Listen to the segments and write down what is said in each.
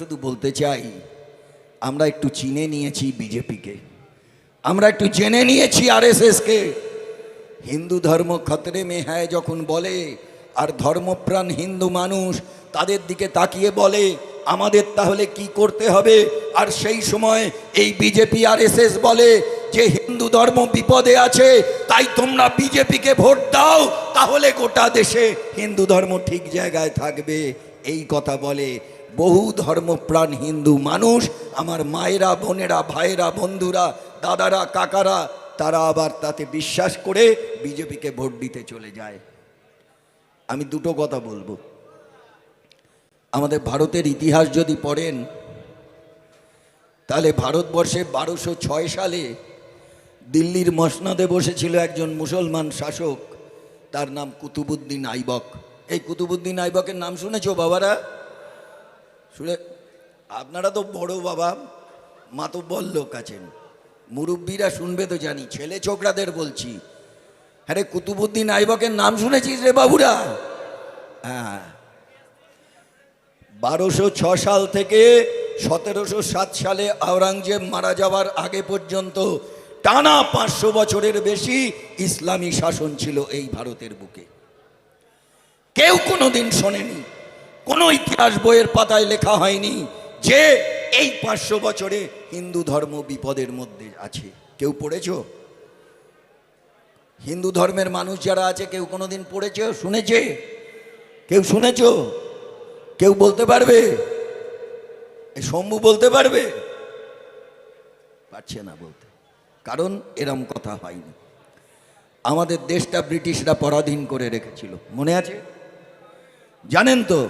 শুধু বলতে চাই, আমরা একটু চিনে নিয়েছি বিজেপিকে, আমরা একটু জেনে নিয়েছি আরএসএসকে। হিন্দু ধর্ম খতরে মে হ্যায় যখন বলে, আর ধর্মপ্রাণ হিন্দু মানুষ তাদের দিকে তাকিয়ে বলে আমাদের তাহলে কি করতে হবে, আর সেই সময় এই বিজেপি আরএসএস বলে যে হিন্দু ধর্ম বিপদে আছে, তাই তোমরা বিজেপিকে ভোট দাও, তাহলে গোটা দেশে হিন্দু ধর্ম ঠিক জায়গায় থাকবে। এই কথা বলে বহু ধর্মপ্রাণ হিন্দু মানুষ, আমার মায়েরা, বোনেরা, ভাইয়েরা, বন্ধুরা, দাদারা, কাকারা, তারা আবার তাতে বিশ্বাস করে বিজেপিকে ভোট দিতে চলে যায়। আমি দুটো কথা বলবো। আমাদের ভারতের ইতিহাস যদি পড়েন, তাহলে ভারতবর্ষে 1206 সালে দিল্লির মসনদে বসেছিল একজন মুসলমান শাসক, তার নাম কুতুবউদ্দিন আইবক। এই কুতুবউদ্দিন আইবকের নাম শুনেছো বাবারা? শুনে, আপনারা তো বড় বাবা, মাতব্বর লোক আছেন, মুরব্বীরা শুনবে তো জানি, ছেলে ছোকরাদের বলছি। হ্যাঁ রে, কুতুবউদ্দিন আইবকের নাম শুনেছিস রে বাবুরা? হ্যাঁ, 1206 সাল থেকে 1707 সালে আওরঙ্গজেব মারা যাওয়ার আগে পর্যন্ত টানা 500 বছরের বেশি ইসলামী শাসন ছিল এই ভারতের বুকে। কেউ কোনোদিন শোনেনি, কোনো ইতিহাস বইয়ের পাতায় লেখা হয়নি যে এই 500 বছরে হিন্দু ধর্ম বিপদের মধ্যে আছে। কেউ পড়েছো? হিন্দু ধর্মের মানুষ যারা আছে কেউ কোনোদিন পড়েছে, শুনেছে? কেউ শুনেছো? কেউ বলতে পারবে? এই শম্ভু বলতে পারবে? পারছে না বলতে, কারণ এরম কথা হয়নি। আমাদের দেশটা ব্রিটিশরা পরাধীন করে রেখেছিল, মনে আছে? জানেন তো?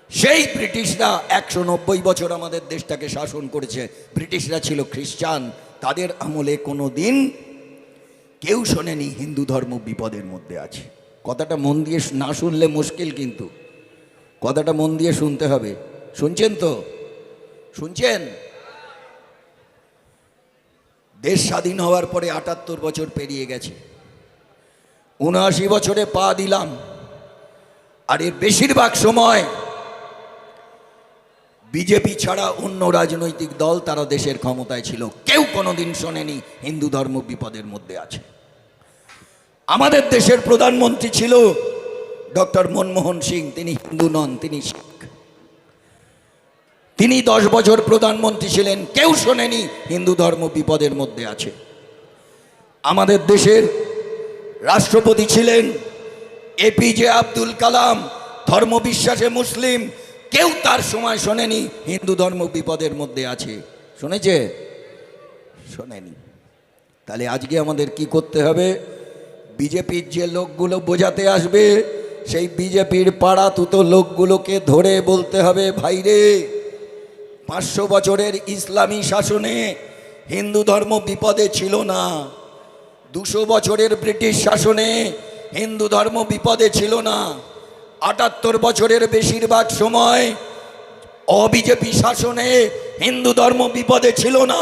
সেই ব্রিটিশরা 190 বছর আমাদের দেশটাকে শাসন করেছে। ব্রিটিশরা ছিল খ্রিস্টান, তাদের আমলে কোনো দিন কেউ শোনেনি হিন্দু ধর্ম বিপদের মধ্যে আছে। কথাটা মন দিয়ে না শুনলে মুশকিল, কিন্তু কথাটা মন দিয়ে শুনতে হবে। শুনছেন তো? শুনছেন? দেশ স্বাধীন হওয়ার পরে 78 বছর পেরিয়ে গেছে, 79 বছরে পা দিলাম, আর এর বেশিরভাগ সময় বিজেপি ছাড়া অন্য রাজনৈতিক দল তারা দেশের ক্ষমতায় ছিল। কেউ কোনোদিন শোনেনি হিন্দু ধর্ম বিপদের মধ্যে আছে। আমাদের দেশের প্রধানমন্ত্রী ছিল ডক্টর মনমোহন সিং, তিনি হিন্দু নন, তিনি শিখ। তিনি 10 বছর প্রধানমন্ত্রী ছিলেন, কেউ শোনেনি হিন্দু ধর্ম বিপদের মধ্যে আছে। আমাদের দেশের রাষ্ট্রপতি ছিলেন এপিজে আব্দুল কালাম, ধর্মবিশ্বাসে মুসলিম, কেউ তার সময় শোনেনি হিন্দু ধর্ম বিপদের মধ্যে আছে। শুনেছে? শোনেনি। তাহলে আজকে আমাদের কি করতে হবে? বিজেপির যে লোকগুলো বোঝাতে আসবে, সেই বিজেপির পাড়া তুতো লোকগুলোকে ধরে বলতে হবে, ভাইরে, 500 বছরের ইসলামী শাসনে হিন্দু ধর্ম বিপদে ছিল না, 200 বছরের ব্রিটিশ শাসনে হিন্দু ধর্ম বিপদে ছিল না, 78 বছরের বেশিরভাগ সময় অবিজেপি শাসনে হিন্দু ধর্ম বিপদে ছিল না।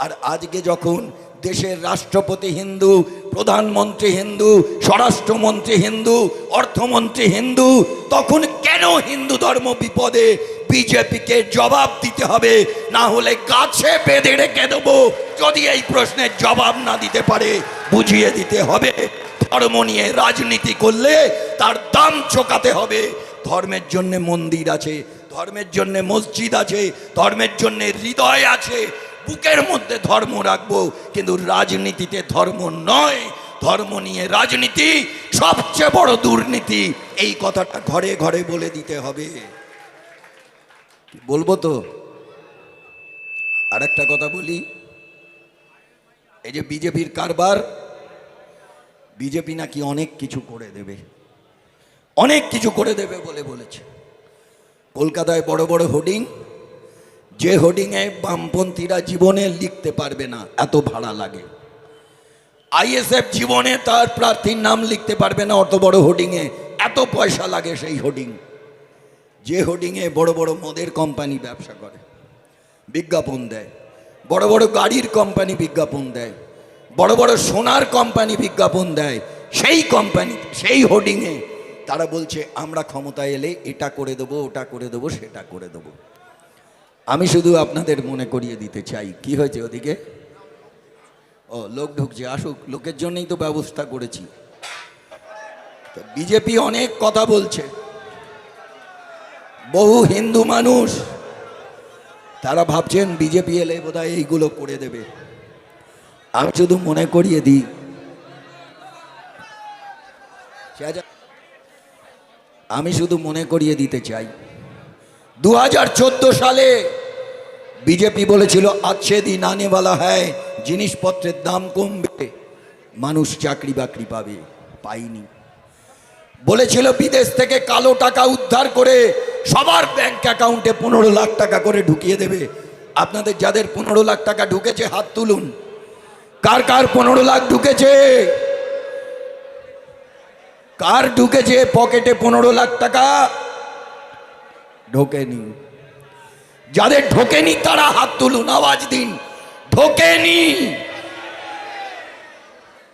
আর আজকে যখন দেশের রাষ্ট্রপতি হিন্দু, প্রধানমন্ত্রী হিন্দু, স্বরাষ্ট্রমন্ত্রী হিন্দু, অর্থমন্ত্রী হিন্দু, তখন কেন হিন্দু ধর্ম বিপদে? বিজেপিকে জবাব দিতে হবে, না হলে গাছে বেঁধে রেখে দেবো। যদি এই প্রশ্নের জবাব না দিতে পারে, বুঝিয়ে দিতে হবে ধর্ম নিয়ে রাজনীতি করলে তার দাম চোকাতে হবে। ধর্মের জন্য মন্দির আছে, ধর্মের জন্য মসজিদ আছে, ধর্মের জন্য হৃদয় আছে, বুকের মধ্যে ধর্ম রাখবো, কিন্তু রাজনীতিতে ধর্ম নয়। ধর্ম নিয়ে রাজনীতি সবচেয়ে বড় দুর্নীতি, এই কথাটা ঘরে ঘরে বলে দিতে হবে। বলবো তো? আর একটা কথা বলি, এই যে বিজেপির কারবার, বিজেপি নাকি অনেক কিছু করে দেবে, অনেক কিছু করে দেবে বলে বলেছে। কলকাতায় বড় বড় হোর্ডিং, যে হোর্ডিংয়ে বামপন্থীরা জীবনে লিখতে পারবে না, এত ভাড়া লাগে। আইএসএফ জীবনে তার প্রার্থীর নাম লিখতে পারবে না, অত বড় হোর্ডিংয়ে এত পয়সা লাগে। সেই হোর্ডিং, যে হোর্ডিংয়ে বড় বড় মদের কোম্পানি ব্যবসা করে, বিজ্ঞাপন দেয়, বড় বড় গাড়ির কোম্পানি বিজ্ঞাপন দেয়, বড় বড় সোনার কোম্পানি বিজ্ঞাপন দেয়, সেই কোম্পানি, সেই হোর্ডিংয়ে তারা বলছে আমরা ক্ষমতায় এলে এটা করে দেবো, ওটা করে দেবো, সেটা করে দেবো। আমি শুধু আপনাদের মনে করিয়ে দিতে চাই, কি হয়েছে ওদিকে? ও, লোক ঢুকছে, আসুক, লোকের জন্যই তো ব্যবস্থা করেছি। বিজেপি অনেক কথা বলছে, বহু হিন্দু মানুষ তারা ভাবছেন বিজেপি এলে বোধহয় এইগুলো করে দেবে। আমি শুধু মনে করিয়ে দিই, আমি শুধু মনে করিয়ে দিতে চাই 2014 সালে বিজেপি বলেছিল আচ্ছে দিন আনে वाला है, জিনিসপত্রের দাম কমবে, মানুষ চাকরি বাকরি পাবে, পাইনি। বলেছিল বিদেশ থেকে কালো টাকা উদ্ধার করে সবার ব্যাংক অ্যাকাউন্টে 15 লাখ টাকা করে ঢুকিয়ে দেবে। আপনাদের যাদের 15 লাখ টাকা ঢুকেছে হাত তুলুন। কার কার 15 লাখ ঢুকেছে? কার ঢুকেছে পকেটে 15 লাখ টাকা? ঢোকেনি। যাদের ঢোকেনি তারা হাত তুলুন, আওয়াজ দিন, ঢোকেনি।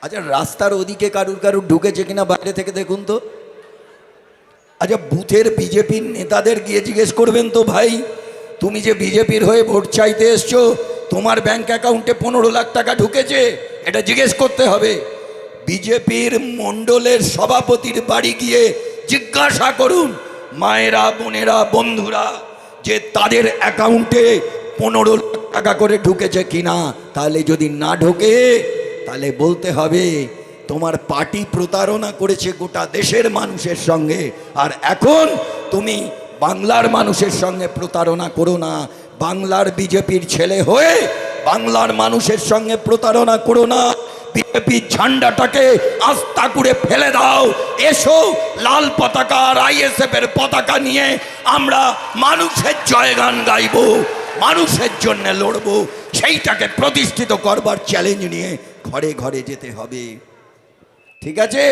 আচ্ছা, রাস্তার ওদিকে কারুর কারুর ঢুকেছে কিনা বাইরে থেকে দেখুন তো। আচ্ছা, বুথের বিজেপির নেতাদের গিয়ে জিজ্ঞেস করবেন তো, ভাই তুমি যে বিজেপির হয়ে ভোট চাইতে এসছো, তোমার ব্যাংক অ্যাকাউন্টে 15 লাখ টাকা ঢুকেছে? এটা জিজ্ঞেস করতে হবে। বিজেপির মণ্ডলের সভাপতির বাড়ি গিয়ে জিজ্ঞাসা করুন, মায়েরা, বোনেরা, বন্ধুরা, যে তাদের অ্যাকাউন্টে 15 লাখ টাকা করে ঢুকেছে কিনা। তাহলে যদি না ঢোকে তাহলে বলতে হবে তোমার পার্টি প্রতারণা করেছে গোটা দেশের মানুষের সঙ্গে, আর এখন তুমি বাংলার মানুষের সঙ্গে প্রতারণা করো না। বাংলার বিজেপির ছেলে হয়ে বাংলার মানুষের সঙ্গে প্রতারণা করো না। বিজেপির ঝান্ডাটাকে আস্থা করে ফেলে দাও। এসো, লাল পতাকা আর আইএসএফ এর পতাকা নিয়ে আমরা মানুষের জয়গান গাইব, মানুষের জন্য লড়ব। সেইটাকে প্রতিষ্ঠিত করবার চ্যালেঞ্জ নিয়ে ঘরে ঘরে যেতে হবে, ঠিক আছে?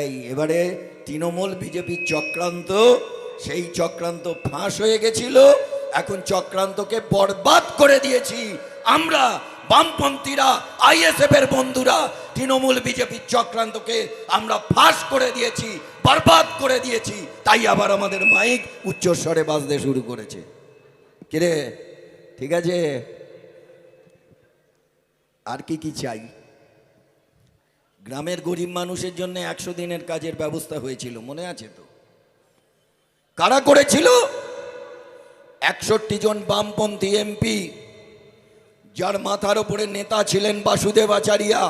এই এবারে তৃণমূল বিজেপির চক্রান্ত, সেই চক্রান্ত ফাঁস হয়ে গেছিল, এখন চক্রান্তকে বরবাদ করে দিয়েছি আমরা। বামপন্থীরা, আইএসএফ এর বন্ধুরা তৃণমূল বিজেপির চক্রান্তকে আমরা ফাঁস করে দিয়েছি, বরবাদ করে দিয়েছি। তাই আবার আমাদের মাইক উচ্চস্বরে বাজতে শুরু করেছে। কিরে, ঠিক আছে? আর কি কি চাই? গ্রামের গরিব মানুষের জন্য 100 দিনের কাজের ব্যবস্থা হয়েছিল, মনে আছে তো? কারা করেছিল? 61 জন বামপন্থী এমপি, যার মাথার উপরে নেতা ছিলেন বাসুদেব আচারিয়া,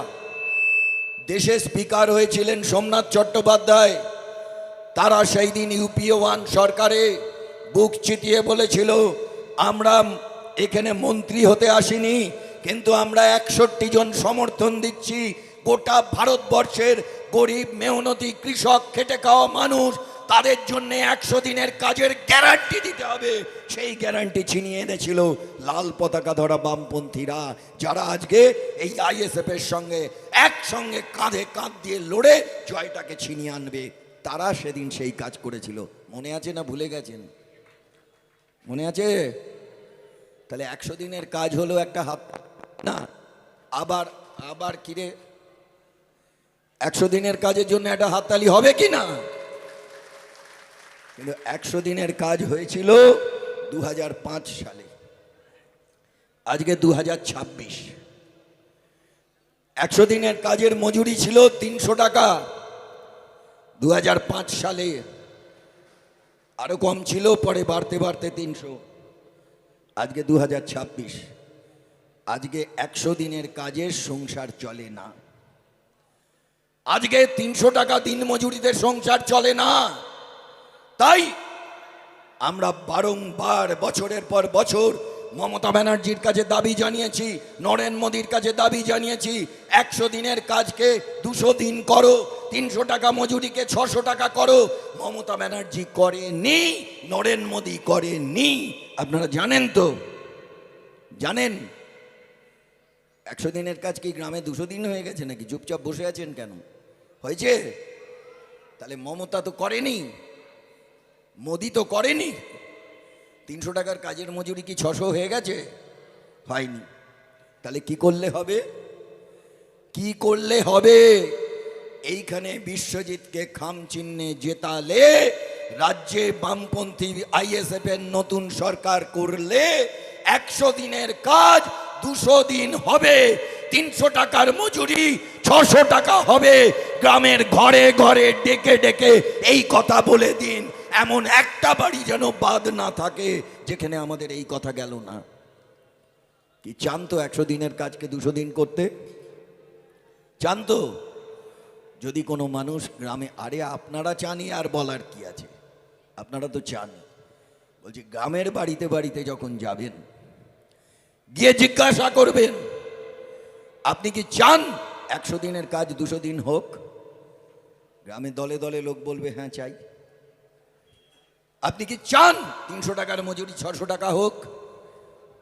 দেশের স্পিকার হয়েছিলেন সোমনাথ চট্টোপাধ্যায়। তারা সেই দিন ইউপিএ 1 সরকারে বুক চিতিয়ে বলেছিল, আমরা এখানে মন্ত্রী হতে আসিনি, কিন্তু আমরা 61 জন সমর্থন দিচ্ছি। গোটা ভারতবর্ষের গরিব মেহনতি কৃষক, খেটে খাওয়া মানুষ, তাদের জন্য 100 দিনের কাজের গ্যারান্টি দিতে হবে। সেই গ্যারান্টি ছিনিয়ে এনেছিল লাল পতাকা ধরা বামপন্থীরা, যারা আজকে এই আইএসএফ এর সঙ্গে একসঙ্গে কাঁধে কাঁধ দিয়ে লড়ে জয়টাকে ছিনিয়ে আনবে। তারা সেদিন সেই কাজ করেছিল, মনে আছে না ভুলে গেছেন? মনে আছে? তাহলে 100 দিনের কাজ হলো একটা হাত না। আবার আবার কিরে, 100 দিনের কাজের জন্য একটা হাততালি হবে কি না? কিন্তু 100 দিনের কাজ হয়েছিল 2005 সালে, আজকে 2026। 100 দিনের কাজের মজুরি ছিল 300 টাকা 2005 সালে, আরো কম ছিল, পরে বাড়তে বাড়তে 300, আজকে 2026। আজকে 100 দিনের কাজের সংসার চলে না। আজকে 300 টাকা দিন মজুরিতে সংসার চলে না। তাই আমরা বারংবার বছরের পর বছর মমতা ব্যানার্জির কাছে দাবি জানিয়েছি, নরেন্দ্র মোদীর কাছে দাবি জানিয়েছি, 100 দিনের কাজকে 200 দিন করো, 300 টাকা মজুরিকে 600 টাকা করো। মমতা ব্যানার্জি করেনি, নরেন্দ্র মোদী করেনি। আপনারা জানেন তো? জানেন 100 দিনের কাজ কি গ্রামে 200 দিন হয়ে গেছে নাকি? চুপচাপ বসে আছেন কেন? হয়েছে? তাহলে মমতা তো করেনি, মোদী তো করেনি। 300 টাকার কাজের মজুরি কি 600 হয়ে গেছে? হয়নি। তাহলে কি করলে হবে? কি করলে হবে? এইখানে বিশ্বজিৎকে খাম চিহ্নে জেতালে রাজ্যে বামপন্থী আইএসএফ এর নতুন সরকার করলে 100 দিনের কাজ 200 দিন হবে, 300 টাকার মজুরি 600 টাকা হবে। গ্রামের ঘরে ঘরে ডেকে ডেকে এই কথা বলে দিন, এমন একটা বাড়ি যেন বাদ না থাকে যেখানে আমাদের এই কথা গেল না। কি চান তো 100 দিনের কাজকে 200 দিন করতে? চান তো? যদি কোনো মানুষ গ্রামে, আরে আপনারা চানই আর বলার কি আছে, আপনারা তো চান। বলছি গ্রামের বাড়িতে বাড়িতে যখন যাবেন, গিয়ে জিজ্ঞাসা করবেন আপনি কি চান 100 দিনের কাজ 200 দিন হোক? গ্রামে দলে দলে লোক বলবে হ্যাঁ চাই। আপনি কি চান 300 টাকার মজুরি 600 টাকা হোক?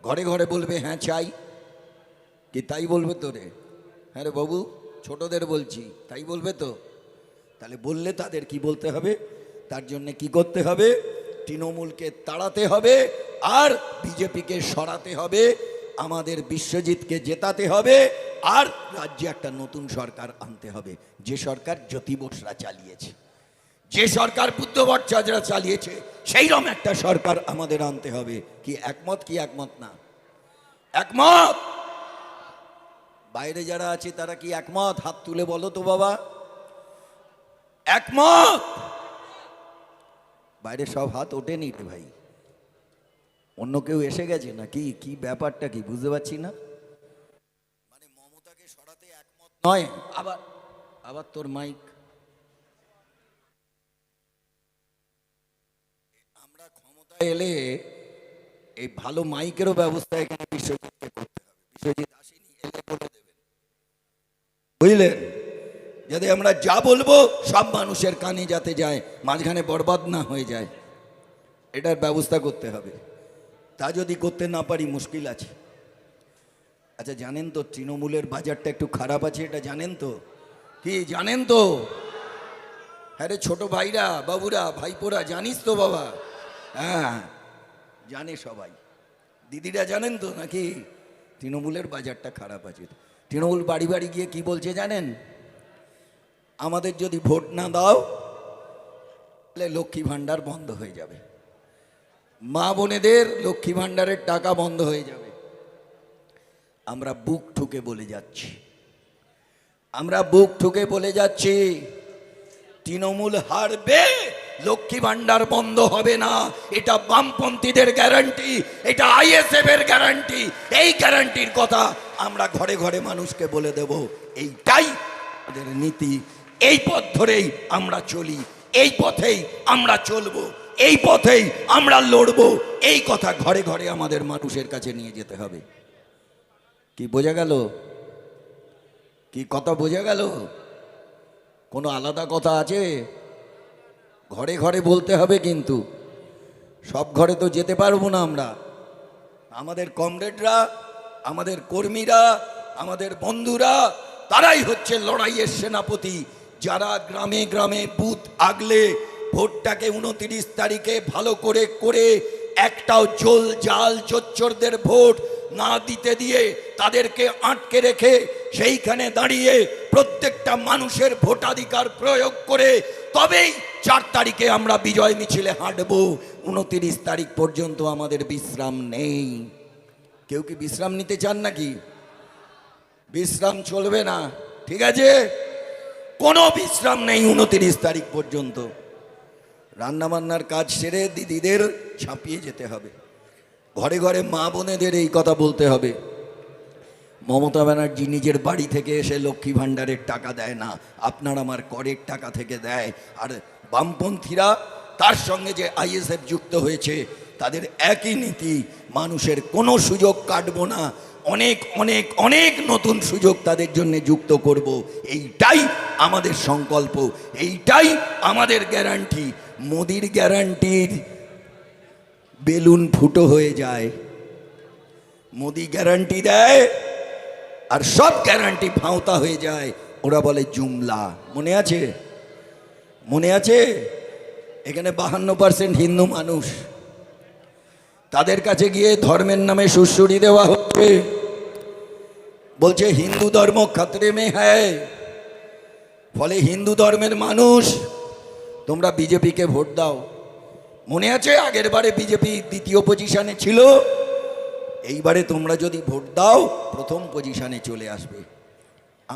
ঘরে ঘরে বলবে হ্যাঁ চাই। কি তাই বলবে তো রে? হ্যাঁ রে বাবু, ছোটদের বলছি, তাই বলবে তো? তাহলে বললে তাদের কি বলতে হবে? তার জন্য কি করতে হবে? তৃণমূলকে তাড়াতে হবে আর বিজেপিকে সরাতে হবে, আমাদের বিশ্বজিৎকে জেতাতে হবে, আর রাজ্যে একটা নতুন সরকার আনতে হবে। যে সরকার জ্যোতি বসুরা চালিয়েছে, যে সরকার বুদ্ধ ভট্টাচার্যরা চালিয়েছে, সেইরকম একটা সরকার আমাদের আনতে হবে। কি একমত? কি একমত না? একমত? বাইরে যারা আছে তারা কি একমত? হাত তুলে বলো তো বাবা, একমত? বাইরে সব হাত ওঠেনি রে ভাই, অন্য কেউ এসে গেছে নাকি? কি ব্যাপারটা কি বুঝতে পারছি না। মানে মমতাকে সরাতে একমত নয়? আবার আবার তোর মাইক। আমরা ক্ষমতায় এলে এই ভালো মাইকেরও ব্যবস্থা এখানে বিশ্বজিৎকে করতে হবে। বিশ্বজিৎ আসেনি, এলে বলে দেবেন, বুঝলেন? যাতে আমরা যা বলবো সব মানুষের কানে যাতে যায়, মাঝখানে বরবাদ না হয়ে যায়, এটার ব্যবস্থা করতে হবে। তা যদি করতে না পারি মুশকিল আছে। আচ্ছা জানেন তো তৃণমূলের বাজারটা একটু খারাপ আছে, এটা জানেন তো? কি জানেন তো? হ্যাঁ রে ছোট ভাইরা, বাবুরা, ভাইপোরা, জানিস তো বাবা? হ্যাঁ জানে সবাই, দিদিরা জানেন তো নাকি? তৃণমূলের বাজারটা খারাপ আছে। তৃণমূল বাড়ি বাড়ি গিয়ে কি বলছে জানেন? আমাদের যদি ভোট না দাও তাহলে লক্ষ্মী ভাণ্ডার বন্ধ হয়ে যাবে, মা বোনেদের লক্ষ্মী ভাণ্ডারের টাকা বন্ধ হয়ে যাবে। আমরা বুক ঠুকে বলে যাচ্ছি, আমরা বুক ঠুকে বলে যাচ্ছি তৃণমূল হারবে, লক্ষ্মী ভাণ্ডার বন্ধ হবে না। এটা বামপন্থীদের গ্যারান্টি, এটা আইএসএফ এর গ্যারান্টি। এই গ্যারান্টির কথা আমরা ঘরে ঘরে মানুষকে বলে দেব। এইটাই আমাদের নীতি, এই পথ ধরেই আমরা চলি, এই পথেই আমরা চলবো, এই পথেই আমরা লড়বো। এই কথা ঘরে ঘরে আমাদের মানুষের কাছে নিয়ে যেতে হবে। কি বোঝা গেল? কি কথা বোঝা গেল? কোনো আলাদা কথা আছে? ঘরে ঘরে বলতে হবে, কিন্তু সব ঘরে তো যেতে পারবো না আমরা। আমাদের কমরেডরা, আমাদের কর্মীরা, আমাদের বন্ধুরা, তারাই হচ্ছে লড়াইয়ের সেনাপতি, যারা গ্রামে গ্রামে বুথ আগলে ভোটটাকে 29 তারিখে ভালো করে করে একটাও জল জাল চোচ্চরদের ভোট না দিতে দিয়ে তাদেরকে আটকে রেখে সেইখানে দাঁড়িয়ে প্রত্যেকটা মানুষের ভোটাধিকার প্রয়োগ করে তবেই 4 তারিখে আমরা বিজয় মিছিলে হাঁটবো। 29 তারিখ পর্যন্ত আমাদের বিশ্রাম নেই। কেউ কি বিশ্রাম নিতে চান নাকি? বিশ্রাম চলবে না, ঠিক আছে? কোনো বিশ্রাম নেই 29 তারিখ পর্যন্ত। রান্নাবান্নার কাজ সেরে দিদিদের ছাপিয়ে যেতে হবে, ঘরে ঘরে মা বোনেদের এই কথা বলতে হবে। মমতা ব্যানার্জি নিজের বাড়ি থেকে এসে লক্ষ্মী ভাণ্ডারের টাকা দেয় না, আপনার আমার করের টাকা থেকে দেয়। আর বামপন্থীরা, তার সঙ্গে যে আইএসএফ যুক্ত হয়েছে, তাদের একই নীতি, মানুষের কোনো সুযোগ কাটবো না, অনেক অনেক অনেক নতুন সুযোগ তাদের জন্য যুক্ত করব। এইটাই আমাদের সংকল্প, এইটাই আমাদের গ্যারান্টি। মোদির গ্যারান্টির বেলুন ফুটো হয়ে যায়, মোদি গ্যারান্টি দেয় আর সব গ্যারান্টি ভাঁওতা হয়ে যায়, ওরা বলে জুমলা। মনে আছে? মনে আছে? এখানে 52% হিন্দু মানুষ, তাদের কাছে গিয়ে ধর্মের নামে সুড়সুড়ি দেওয়া হচ্ছে, বলছে হিন্দু ধর্ম খতরে মে হ্যায়। ফলে হিন্দু ধর্মের মানুষ তোমরা বিজেপিকে ভোট দাও। মনে আছে আগের বারে বিজেপি দ্বিতীয় পজিশনে ছিল, এইবারে তোমরা যদি ভোট দাও প্রথম পজিশনে চলে আসবে।